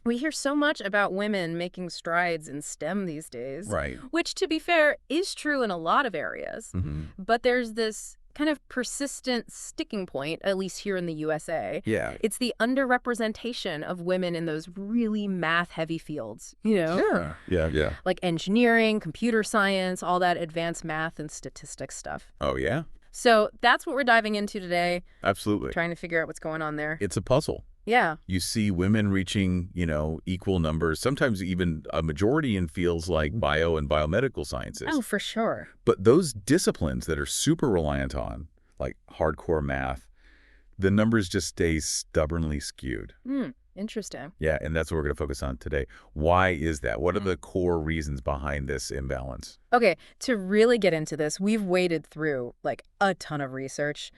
We hear so much about women making strides in STEM these days, Right. which, to be fair, is true in a lot of areas. Hmm. But there's this kind of persistent sticking point, at least here in the USA. Yeah. It's the underrepresentation of women in those really math-heavy fields, you know? Sure. Yeah, yeah. Like engineering, computer science, all that advanced math and statistics stuff. Oh, yeah? So that's what we're diving into today, Absolutely. trying to figure out what's going on there. It's a puzzle. Yeah. You see women reaching, equal numbers, sometimes even a majority in fields like bio and biomedical sciences. Oh, for sure. But those disciplines that are super reliant on, like hardcore math, the numbers just stay stubbornly skewed. Interesting. Yeah, and that's what we're going to focus on today. Why is that? What are the core reasons behind this imbalance? Okay, to really get into this, we've waded through like a ton of research,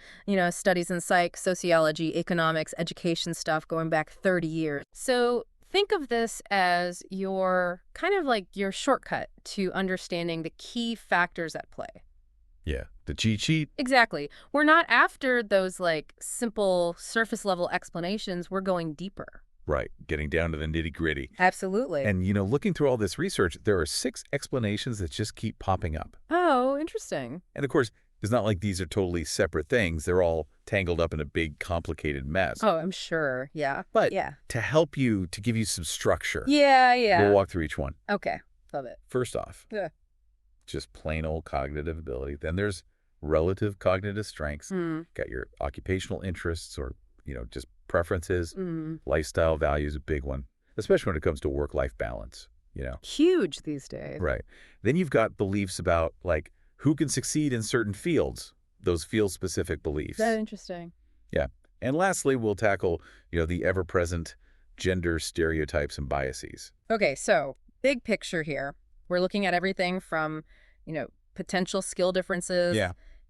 studies in psych, sociology, economics, education stuff going back 30 years. So think of this as your kind of like your shortcut to understanding the key factors at play. Yeah, the cheat sheet. Exactly. We're not after those like simple surface level explanations. We're going deeper. Right, getting down to the nitty-gritty. Absolutely. And, looking through all this research, there are 6 explanations that just keep popping up. Oh, interesting. And, of course, it's not like these are totally separate things. They're all tangled up in a big, complicated mess. Oh, I'm sure. Yeah. But yeah. to help you, to give you some structure, Yeah. we'll walk through each one. Okay. Love it. First off, Yeah. just plain old cognitive ability. Then there's relative cognitive strengths. Got your occupational interests or, just preferences. Lifestyle values, a big one, especially when it comes to work-life balance, Huge these days. Right. Then you've got beliefs about, like, who can succeed in certain fields, those field-specific beliefs. That's interesting. Yeah. And lastly, we'll tackle, the ever-present gender stereotypes and biases. Okay, so big picture here. We're looking at everything from, potential skill differences,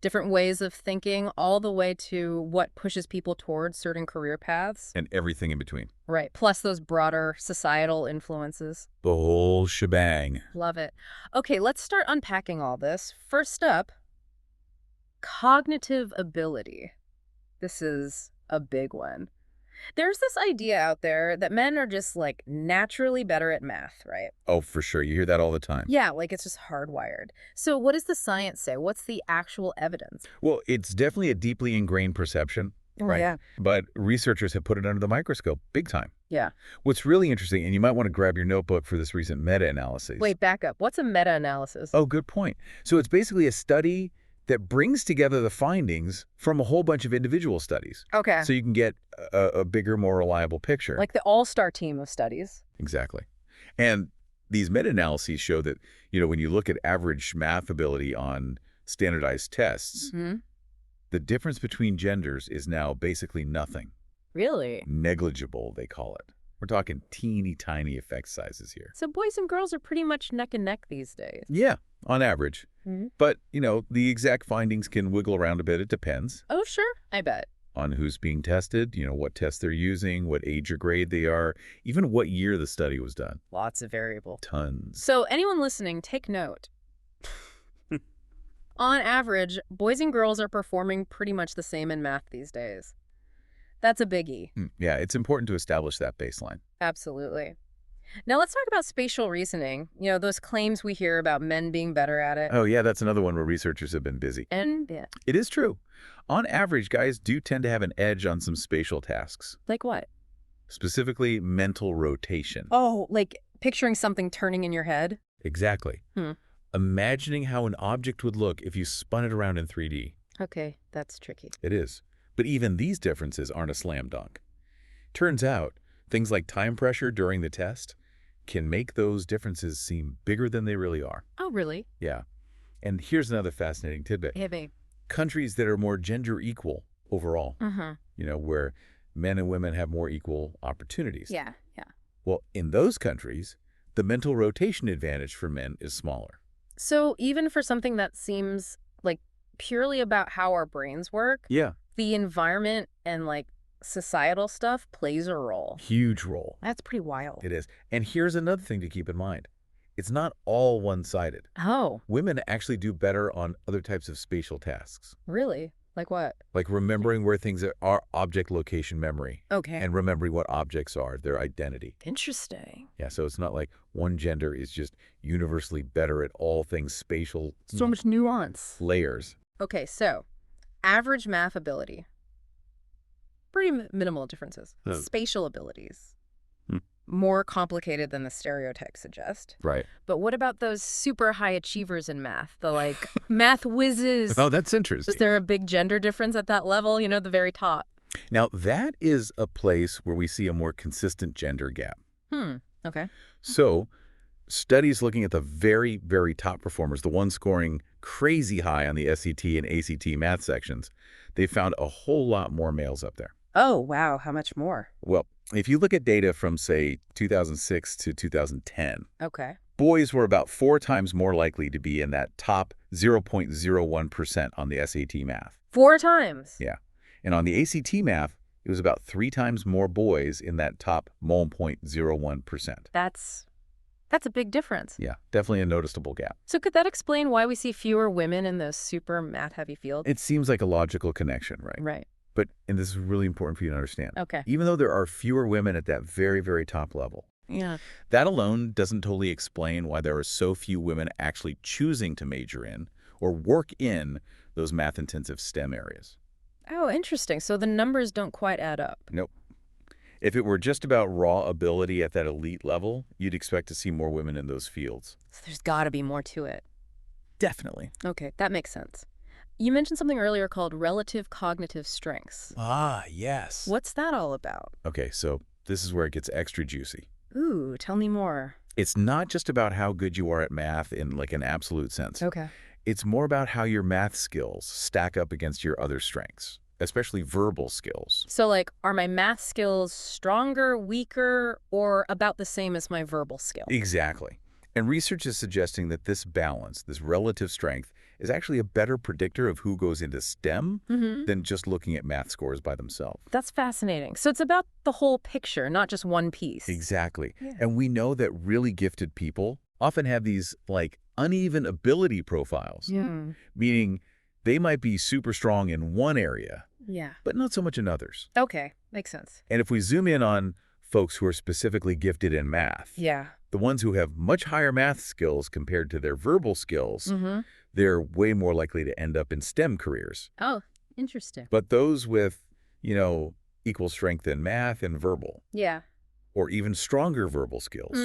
different ways of thinking, all the way to what pushes people towards certain career paths. And everything in between. Right. Plus those broader societal influences. The whole shebang. Love it. Okay, let's start unpacking all this. First up, cognitive ability. This is a big one. There's this idea out there that men are just like naturally better at math, right? Oh, for sure. You hear that all the time. Yeah, like it's just hardwired. So what does the science say? What's the actual evidence? Well, it's definitely a deeply ingrained perception, right? Yeah. But researchers have put it under the microscope big time. Yeah. What's really interesting, and you might want to grab your notebook for this recent meta-analysis. Wait, back up. What's a meta-analysis? Oh, good point. So it's basically a study that brings together the findings from a whole bunch of individual studies. Okay. So you can get a bigger, more reliable picture. Like the all-star team of studies. Exactly. And these meta-analyses show that, when you look at average math ability on standardized tests, the difference between genders is now basically nothing. Really? Negligible, they call it. We're talking teeny tiny effect sizes here. So boys and girls are pretty much neck and neck these days. Yeah, on average. But, the exact findings can wiggle around a bit. It depends. Oh, sure. I bet. On who's being tested, what tests they're using, what age or grade they are, even what year the study was done. Lots of variable. Tons. So anyone listening, take note. On average, boys and girls are performing pretty much the same in math these days. That's a biggie. Yeah, it's important to establish that baseline. Absolutely. Now let's talk about spatial reasoning. Those claims we hear about men being better at it. Oh, yeah, that's another one where researchers have been busy. And yeah. It is true. On average, guys do tend to have an edge on some spatial tasks, Like what? specifically mental rotation. Oh, like picturing something turning in your head? Exactly. Imagining how an object would look if you spun it around in 3D. Okay, that's tricky. It is. But even these differences aren't a slam dunk. Turns out, things like time pressure during the test can make those differences seem bigger than they really are. Oh, really? Yeah. And here's another fascinating tidbit. Heavy. Countries that are more gender equal overall, where men and women have more equal opportunities. Yeah. Well, in those countries, the mental rotation advantage for men is smaller. So even for something that seems like purely about how our brains work, Yeah. the environment and like societal stuff plays a role. Huge role. That's pretty wild. It is. And here's another thing to keep in mind. It's not all one-sided. Oh, Women actually do better on other types of spatial tasks. really? Like what? Like remembering where things are, object location memory, Okay. and remembering what objects are, their identity. Interesting. Yeah, so it's not like one gender is just universally better at all things spatial So much nuance. layers. Okay, so average math ability. Pretty minimal differences. Oh. Spatial abilities. Hmm. More complicated than the stereotypes suggest. Right. But what about those super high achievers in math? The like math whizzes. Oh, that's interesting. Is there a big gender difference at that level? You know, the very top. Now, that is a place where we see a more consistent gender gap. Okay. So, studies looking at the very, very top performers, the ones scoring crazy high on the SAT and ACT math sections, they found a whole lot more males up there. Oh, wow. How much more? Well, if you look at data from, say, 2006 to 2010, Okay. boys were about 4 times more likely to be in that top 0.01% on the SAT math. 4 times? Yeah. And on the ACT math, it was about 3 times more boys in that top 1.01%. That's a big difference. Yeah, definitely a noticeable gap. So could that explain why we see fewer women in those super math-heavy fields? It seems like a logical connection, right? Right. But, and this is really important for you to understand, Okay. even though there are fewer women at that very, very top level, Yeah. that alone doesn't totally explain why there are so few women actually choosing to major in or work in those math-intensive STEM areas. Oh, interesting. So the numbers don't quite add up. Nope. If it were just about raw ability at that elite level, you'd expect to see more women in those fields. So there's got to be more to it. Definitely. Okay, that makes sense. You mentioned something earlier called relative cognitive strengths. Ah, yes. What's that all about? Okay, so this is where it gets extra juicy. Ooh, tell me more. It's not just about how good you are at math in like an absolute sense. Okay. It's more about how your math skills stack up against your other strengths, especially verbal skills. So, like, are my math skills stronger, weaker, or about the same as my verbal skill? Exactly. And research is suggesting that this balance, this relative strength, is actually a better predictor of who goes into STEM than just looking at math scores by themselves. That's fascinating. So it's about the whole picture, not just one piece. Exactly. Yeah. And we know that really gifted people often have these, like, uneven ability profiles, meaning they might be super strong in one area, Yeah. but not so much in others. Okay, makes sense. And if we zoom in on folks who are specifically gifted in math, Yeah. the ones who have much higher math skills compared to their verbal skills, they're way more likely to end up in STEM careers. Oh, interesting. But those with, equal strength in math and verbal, Yeah. or even stronger verbal skills,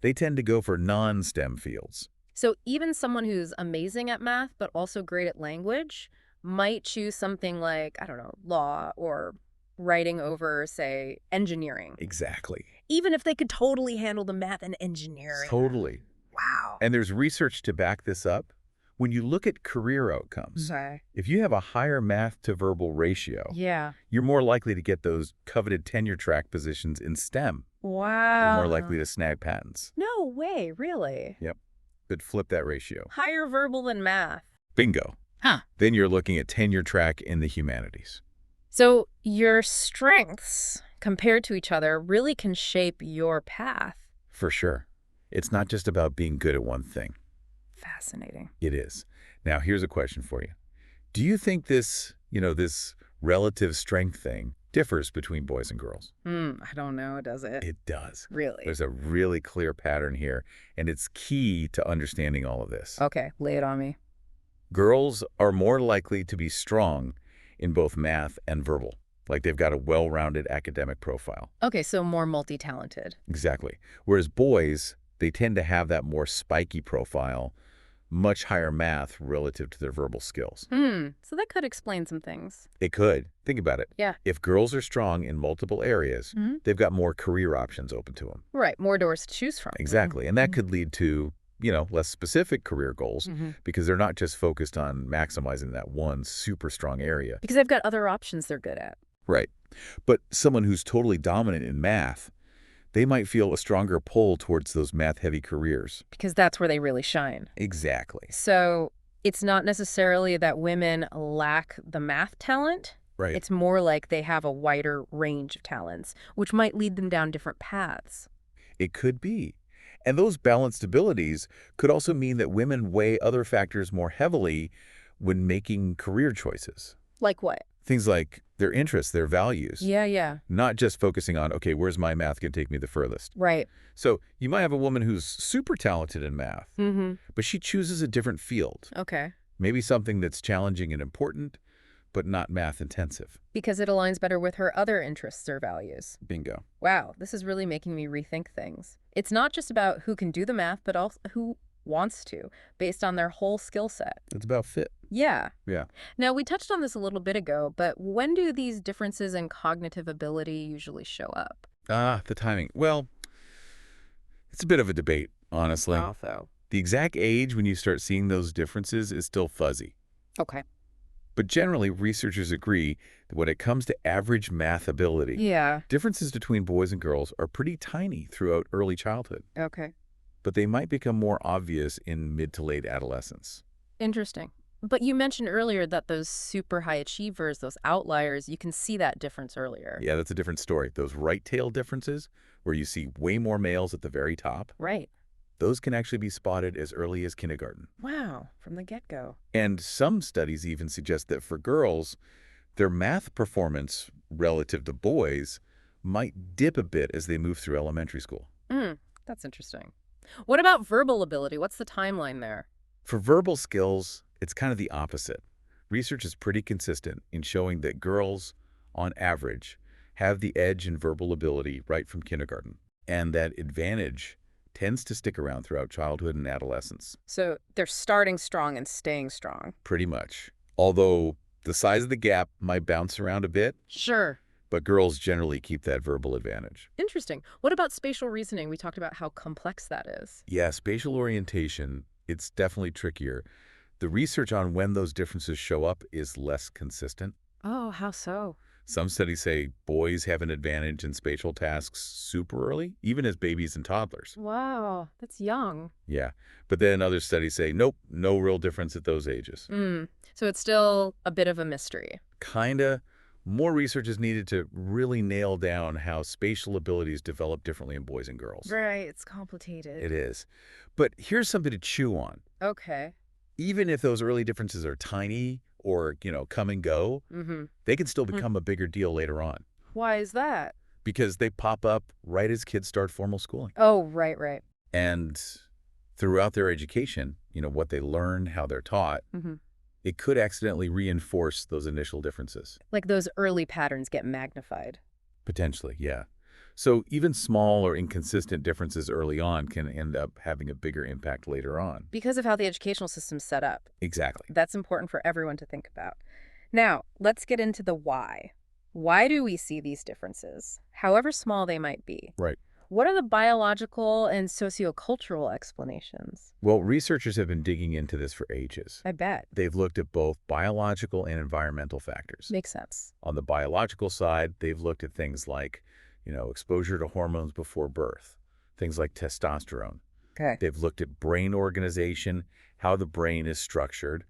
they tend to go for non-STEM fields. So even someone who's amazing at math but also great at language might choose something like, I don't know, law or writing over, say, engineering. Exactly. Even if they could totally handle the math and engineering. Totally. Wow. And there's research to back this up. When you look at career outcomes, Okay. if you have a higher math to verbal ratio, Yeah. you're more likely to get those coveted tenure track positions in STEM. Wow. You're more likely to snag patents. No way, really? Yep. But flip that ratio. Higher verbal than math. Bingo. Huh. Then you're looking at tenure track in the humanities. So your strengths compared to each other really can shape your path. For sure. It's not just about being good at one thing. Fascinating. It is. Now, here's a question for you. Do you think this, this relative strength thing differs between boys and girls? I don't know, does it? It does. Really? There's a really clear pattern here, and it's key to understanding all of this. Okay, lay it on me. Girls are more likely to be strong in both math and verbal. Like they've got a well-rounded academic profile. Okay, so more multi-talented. Exactly. Whereas boys, they tend to have that more spiky profile, much higher math relative to their verbal skills. So that could explain some things. It could. Think about it. Yeah. If girls are strong in multiple areas, they've got more career options open to them. Right, more doors to choose from. Exactly. And that could lead to, less specific career goals because they're not just focused on maximizing that one super strong area. Because they've got other options they're good at. Right. But someone who's totally dominant in math, they might feel a stronger pull towards those math-heavy careers. Because that's where they really shine. Exactly. So it's not necessarily that women lack the math talent. Right. It's more like they have a wider range of talents, which might lead them down different paths. It could be. And those balanced abilities could also mean that women weigh other factors more heavily when making career choices. Like what? Things like their interests, their values. Yeah. Not just focusing on, okay, where's my math going to take me the furthest? Right. So you might have a woman who's super talented in math, but she chooses a different field. Okay. Maybe something that's challenging and important, but not math intensive. Because it aligns better with her other interests or values. Bingo. Wow, this is really making me rethink things. It's not just about who can do the math, but also who wants to, based on their whole skill set. It's about fit. Yeah. Yeah. Now, we touched on this a little bit ago, but when do these differences in cognitive ability usually show up? The timing. Well, it's a bit of a debate, honestly. Also. The exact age when you start seeing those differences is still fuzzy. Okay. But generally, researchers agree that when it comes to average math ability, Yeah. differences between boys and girls are pretty tiny throughout early childhood, Okay. but they might become more obvious in mid to late adolescence. Interesting. But you mentioned earlier that those super high achievers, those outliers, you can see that difference earlier. Yeah, that's a different story. Those right tail differences, where you see way more males at the very top, Right. those can actually be spotted as early as kindergarten. Wow, from the get-go. And some studies even suggest that for girls, their math performance relative to boys might dip a bit as they move through elementary school. That's interesting. What about verbal ability? What's the timeline there? For verbal skills, it's kind of the opposite. Research is pretty consistent in showing that girls, on average, have the edge in verbal ability right from kindergarten, and that advantage tends to stick around throughout childhood and adolescence. So they're starting strong and staying strong. Pretty much. Although the size of the gap might bounce around a bit, Sure. but girls generally keep that verbal advantage. Interesting. What about spatial reasoning? We talked about how complex that is. Yeah, spatial orientation, it's definitely trickier. The research on when those differences show up is less consistent. Oh, how so? Some studies say boys have an advantage in spatial tasks super early, even as babies and toddlers. Wow, that's young. Yeah, but then other studies say, nope, no real difference at those ages. So it's still a bit of a mystery. Kinda. More research is needed to really nail down how spatial abilities develop differently in boys and girls. Right, it's complicated. It is. But here's something to chew on. Okay. Even if those early differences are tiny or, come and go, they can still become a bigger deal later on Why is that? because they pop up right as kids start formal schooling. Oh, right. And throughout their education, what they learn, how they're taught, it could accidentally reinforce those initial differences. Like those early patterns get magnified. Potentially, yeah. So even small or inconsistent differences early on can end up having a bigger impact later on. Because of how the educational system's set up. Exactly. That's important for everyone to think about. Now, let's get into the why. Why do we see these differences, however small they might be? Right. What are the biological and sociocultural explanations? Well, researchers have been digging into this for ages. I bet. They've looked at both biological and environmental factors. Makes sense. On the biological side, they've looked at things like, exposure to hormones before birth, things like testosterone. Okay. They've looked at brain organization, how the brain is structured,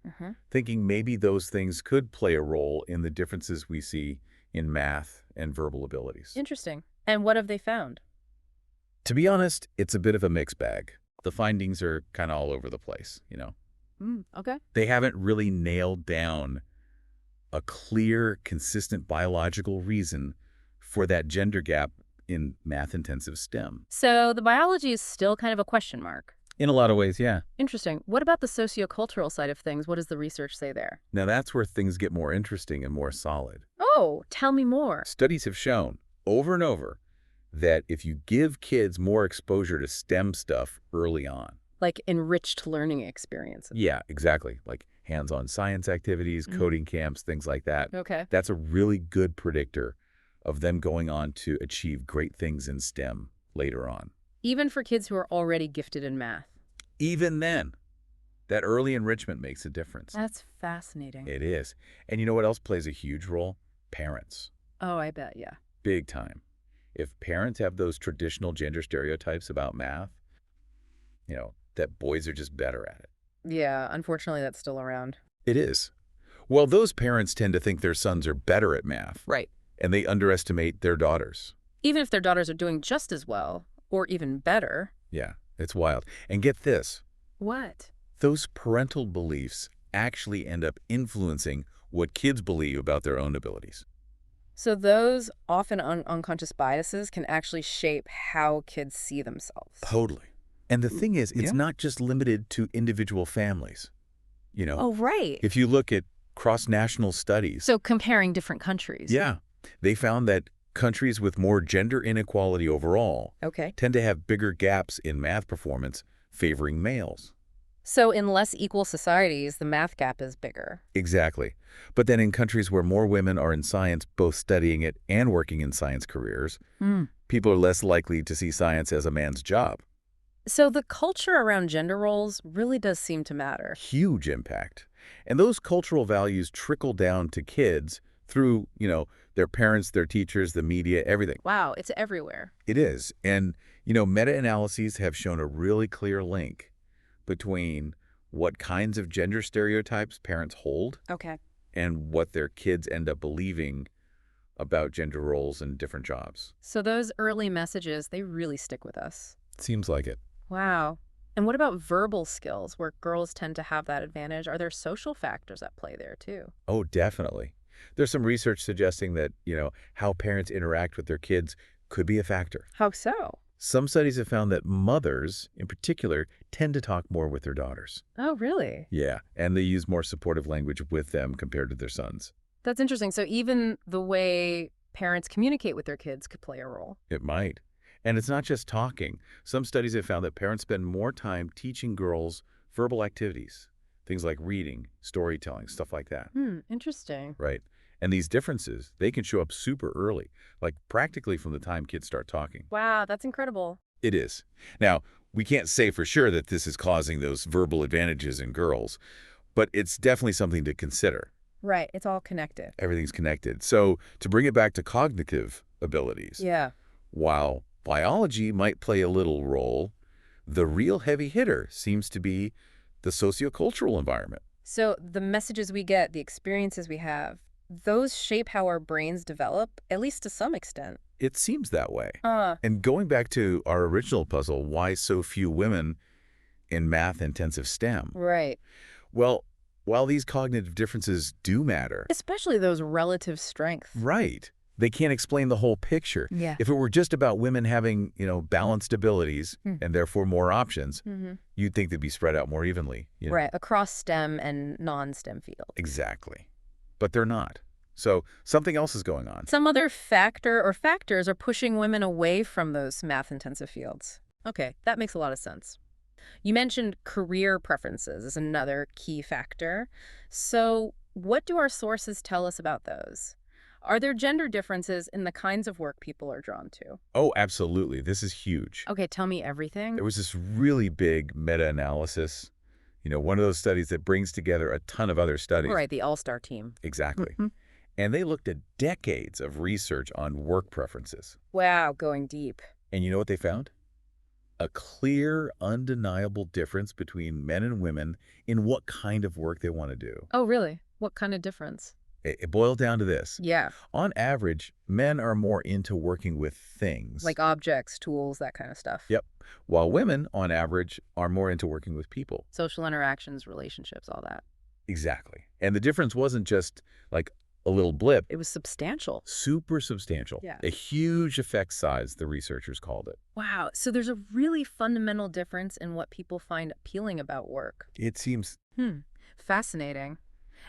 thinking maybe those things could play a role in the differences we see in math and verbal abilities. Interesting. And what have they found? To be honest, it's a bit of a mixed bag. The findings are kind of all over the place, Okay. They haven't really nailed down a clear, consistent biological reason for that gender gap in math-intensive STEM. So the biology is still kind of a question mark. In a lot of ways, yeah. Interesting. What about the sociocultural side of things? What does the research say there? Now that's where things get more interesting and more solid. Oh, tell me more. Studies have shown over and over that if you give kids more exposure to STEM stuff early on. Like enriched learning experiences. Yeah, exactly. Like hands-on science activities, coding camps, things like that. Okay. That's a really good predictor of them going on to achieve great things in STEM later on. Even for kids who are already gifted in math. Even then, that early enrichment makes a difference. That's fascinating. It is. And you know what else plays a huge role? Parents. Oh, I bet, yeah. Big time. If parents have those traditional gender stereotypes about math, that boys are just better at it. Yeah, unfortunately, that's still around. It is. Well, those parents tend to think their sons are better at math. Right. And they underestimate their daughters. Even if their daughters are doing just as well, or even better. Yeah, it's wild. And get this. What? Those parental beliefs actually end up influencing what kids believe about their own abilities. So those often unconscious biases can actually shape how kids see themselves. Totally. And the thing is, it's Yeah. not just limited to individual families. You know, Oh, right. if you look at cross-national studies, So comparing different countries. yeah, they found that countries with more gender inequality overall Okay. tend to have bigger gaps in math performance favoring males. So in less equal societies, the math gap is bigger. Exactly. But then in countries where more women are in science, both studying it and working in science careers, people are less likely to see science as a man's job. So the culture around gender roles really does seem to matter. Huge impact. And those cultural values trickle down to kids through, their parents, their teachers, the media, everything. Wow, it's everywhere. It is. And, meta-analyses have shown a really clear link between what kinds of gender stereotypes parents hold Okay. and what their kids end up believing about gender roles and different jobs. So those early messages, they really stick with us. Seems like it. Wow. And what about verbal skills, where girls tend to have that advantage? Are there social factors at play there, too? Oh, definitely. There's some research suggesting that, how parents interact with their kids could be a factor. How so? Some studies have found that mothers, in particular, tend to talk more with their daughters. Oh, really? Yeah, and they use more supportive language with them compared to their sons. That's interesting. So even the way parents communicate with their kids could play a role. It might. And it's not just talking. Some studies have found that parents spend more time teaching girls verbal activities, things like reading, storytelling, stuff like that. Interesting. Right. And these differences, they can show up super early, like practically from the time kids start talking. Wow, that's incredible. It is. Now, we can't say for sure that this is causing those verbal advantages in girls, but it's definitely something to consider. Right, it's all connected. Everything's connected. So to bring it back to cognitive abilities, Yeah. while biology might play a little role, the real heavy hitter seems to be the sociocultural environment. So the messages we get, the experiences we have, those shape how our brains develop, at least to some extent. It seems that way. Huh. And going back to our original puzzle, why so few women in math-intensive STEM? Right. Well, while these cognitive differences do matter, Especially those relative strengths. right, they can't explain the whole picture. Yeah. If it were just about women having, balanced abilities and therefore more options, you'd think they'd be spread out more evenly. Right, across STEM and non-STEM fields. Exactly. But they're not. So something else is going on. Some other factor or factors are pushing women away from those math-intensive fields. Okay, that makes a lot of sense. You mentioned career preferences as another key factor. So what do our sources tell us about those? Are there gender differences in the kinds of work people are drawn to? Oh, absolutely. This is huge. Okay, tell me everything. There was this really big meta-analysis, one of those studies that brings together a ton of other studies. Right, the all-star team. Exactly. And they looked at decades of research on work preferences. Wow, going deep. And you know what they found? A clear, undeniable difference between men and women in what kind of work they want to do. Oh, really? What kind of difference? It boiled down to this. Yeah, On average, men are more into working with things. like objects, tools, that kind of stuff. Yep. While women, on average, are more into working with people. Social interactions, relationships, all that. Exactly. And the difference wasn't just like a little blip. It was substantial. Super substantial. Yeah. A huge effect size, the researchers called it. Wow, so there's a really fundamental difference in what people find appealing about work. It seems, Fascinating.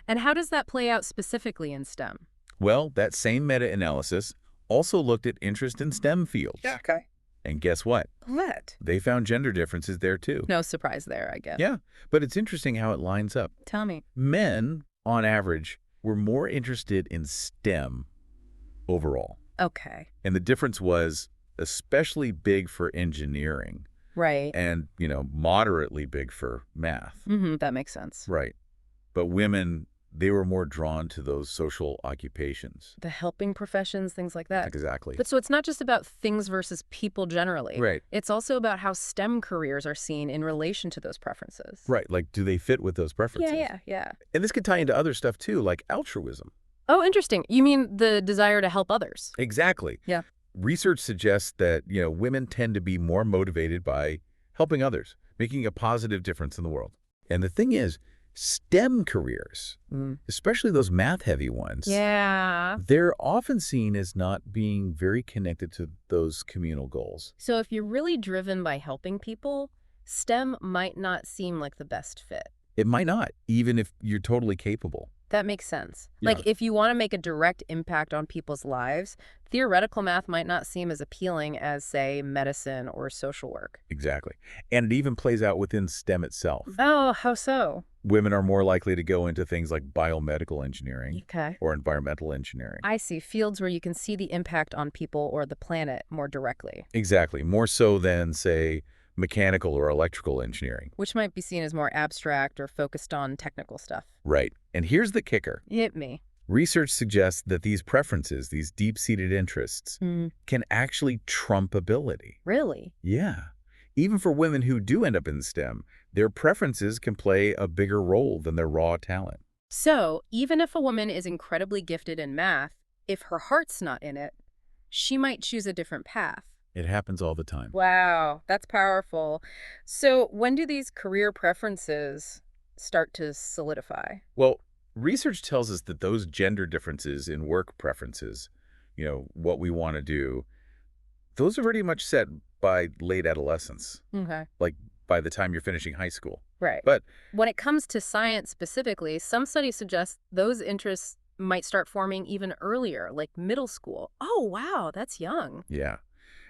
And how does that play out specifically in STEM? well, that same meta-analysis also looked at interest in STEM fields. okay. And guess what? What? They found gender differences there too. No surprise there, I guess. Yeah, but it's interesting how it lines up. Tell me. Men, on average, were more interested in STEM overall. Okay. And the difference was especially big for engineering Right. and, moderately big for math. That makes sense. Right. But women, they were more drawn to those social occupations. The helping professions, things like that. Exactly. But so it's not just about things versus people generally. Right. It's also about how STEM careers are seen in relation to those preferences. Right. Like, do they fit with those preferences? Yeah. And this could tie into other stuff too, like altruism. Oh, interesting. You mean the desire to help others? Exactly. Yeah. Research suggests that, women tend to be more motivated by helping others, making a positive difference in the world. And the thing is, STEM careers, Mm. especially those math-heavy ones, Yeah. they're often seen as not being very connected to those communal goals. So if you're really driven by helping people, STEM might not seem like the best fit. It might not, even if you're totally capable. That makes sense. Yeah. Like, if you want to make a direct impact on people's lives, theoretical math might not seem as appealing as, say, medicine or social work. Exactly. And it even plays out within STEM itself. Oh, how so? Women are more likely to go into things like biomedical engineering Okay. or environmental engineering. I see. Fields where you can see the impact on people or the planet more directly, Exactly. More so than, say, mechanical or electrical engineering. which might be seen as more abstract or focused on technical stuff. Right. And here's the kicker. Hit me. Research suggests that these preferences, these deep-seated interests, can actually trump ability. Really? Yeah. Even for women who do end up in STEM, their preferences can play a bigger role than their raw talent. So, even if a woman is incredibly gifted in math, if her heart's not in it, she might choose a different path. It happens all the time. Wow, that's powerful. So, when do these career preferences start to solidify? Well, research tells us that those gender differences in work preferences, what we want to do, those are pretty much set by late adolescence, Okay. like by the time you're finishing high school. Right. But When it comes to science specifically, some studies suggest those interests might start forming even earlier, like middle school. Oh, wow, that's young. yeah,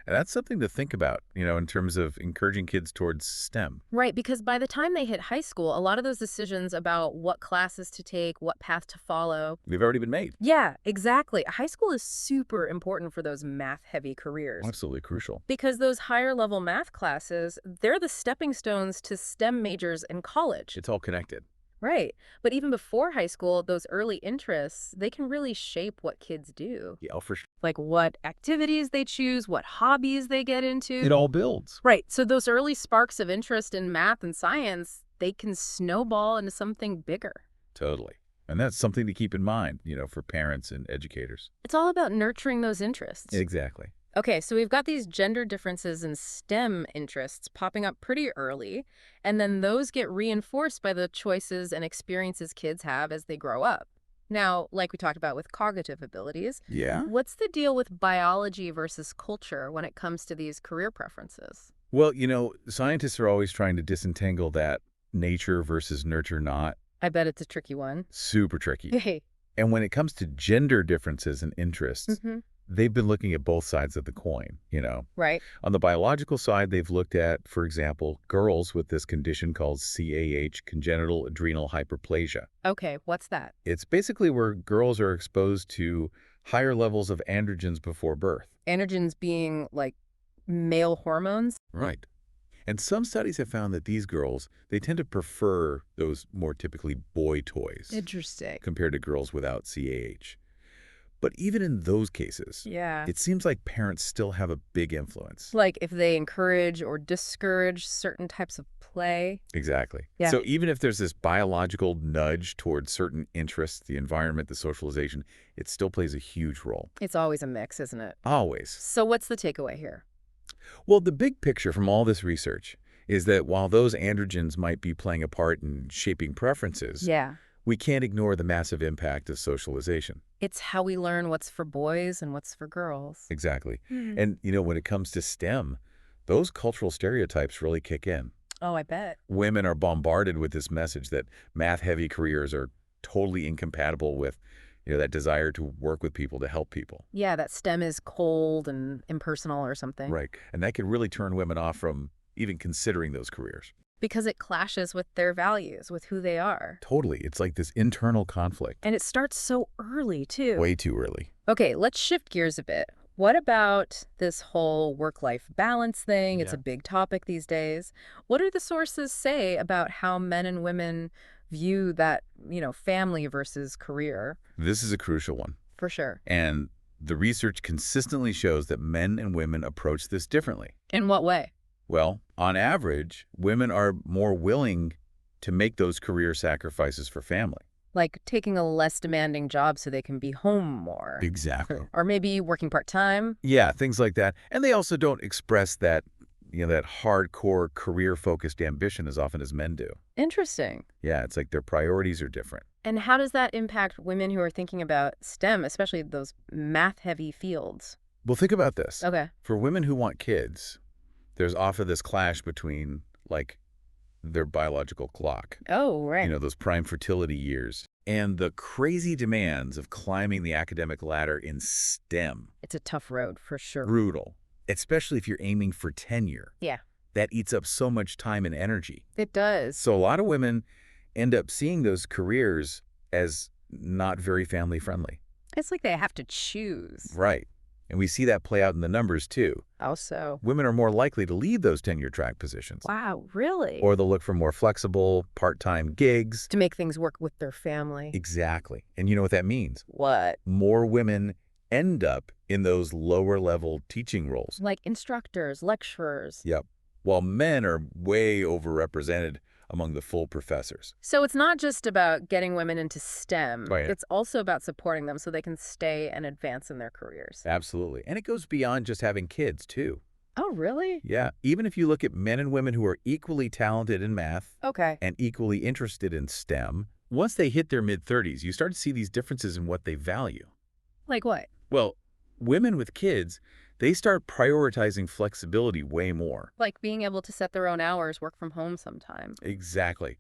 and that's something to think about, in terms of encouraging kids towards STEM. Right, because by the time they hit high school, a lot of those decisions about what classes to take, what path to follow. They've already been made. Yeah, exactly. High school is super important for those math-heavy careers. Absolutely crucial. Because those higher-level math classes, they're the stepping stones to STEM majors in college. It's all connected. Right. But even before high school, those early interests, they can really shape what kids do. Yeah, for sure. Like what activities they choose, what hobbies they get into. It all builds. Right. So those early sparks of interest in math and science, they can snowball into something bigger. Totally. And that's something to keep in mind, for parents and educators. It's all about nurturing those interests. Exactly. Okay, so we've got these gender differences in STEM interests popping up pretty early, and then those get reinforced by the choices and experiences kids have as they grow up. Now, like we talked about with cognitive abilities, Yeah? what's the deal with biology versus culture when it comes to these career preferences? Well, scientists are always trying to disentangle that nature versus nurture not. I bet it's a tricky one. Super tricky. Hey. And when it comes to gender differences and interests, Mm-hmm. they've been looking at both sides of the coin, Right. On the biological side, they've looked at, for example, girls with this condition called CAH, congenital adrenal hyperplasia. Okay, what's that? It's basically where girls are exposed to higher levels of androgens before birth. Androgens being like male hormones? Right. And some studies have found that these girls, they tend to prefer those more typically boy toys Interesting. compared to girls without CAH. But even in those cases, Yeah. it seems like parents still have a big influence. Like if they encourage or discourage certain types of play. Exactly. Yeah. So even if there's this biological nudge towards certain interests, the environment, the socialization, it still plays a huge role. It's always a mix, isn't it? Always. So what's the takeaway here? Well, the big picture from all this research is that while those androgens might be playing a part in shaping preferences, Yeah. we can't ignore the massive impact of socialization. It's how we learn what's for boys and what's for girls. Exactly. Hmm. And, when it comes to STEM, those cultural stereotypes really kick in. Oh, I bet. Women are bombarded with this message that math-heavy careers are totally incompatible with, that desire to work with people, to help people. Yeah, that STEM is cold and impersonal or something. Right. And that can really turn women off from even considering those careers. Because it clashes with their values, with who they are. Totally. It's like this internal conflict. And it starts so early, too. Way too early. Okay, let's shift gears a bit. What about this whole work-life balance thing? It's a big topic these days. What do the sources say about how men and women view that, family versus career? This is a crucial one. For sure. And the research consistently shows that men and women approach this differently. In what way? Well, on average, women are more willing to make those career sacrifices for family. Like taking a less demanding job so they can be home more. Exactly. Or maybe working part-time. Yeah, things like that. And they also don't express that, that hardcore career-focused ambition as often as men do. Interesting. Yeah, it's like their priorities are different. And how does that impact women who are thinking about STEM, especially those math-heavy fields? Well, think about this. Okay. For women who want kids, there's often this clash between, like, their biological clock, Oh, right. those prime fertility years, and the crazy demands of climbing the academic ladder in STEM. It's a tough road, for sure. Brutal, especially if you're aiming for tenure. Yeah. That eats up so much time and energy. It does. So a lot of women end up seeing those careers as not very family-friendly. It's like they have to choose. Right. And we see that play out in the numbers, too. Also. Women are more likely to leave those tenure-track positions. Wow, really? Or they'll look for more flexible, part-time gigs. To make things work with their family. Exactly. And you know what that means? What? More women end up in those lower-level teaching roles. Like instructors, lecturers. Yep. While men are way overrepresented among the full professors. So it's not just about getting women into STEM. Right. It's also about supporting them so they can stay and advance in their careers. Absolutely. And it goes beyond just having kids, too. Oh, really? Yeah. Even if you look at men and women who are equally talented in math Okay. and equally interested in STEM, once they hit their mid-30s, you start to see these differences in what they value. Like what? Well, women with kids, they start prioritizing flexibility way more. Like being able to set their own hours, work from home sometime. Exactly.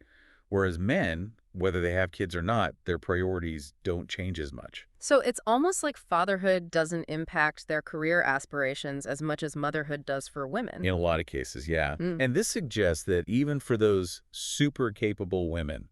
Whereas men, whether they have kids or not, their priorities don't change as much. So it's almost like fatherhood doesn't impact their career aspirations as much as motherhood does for women. In a lot of cases, yeah. Mm. And this suggests that even for those super capable women,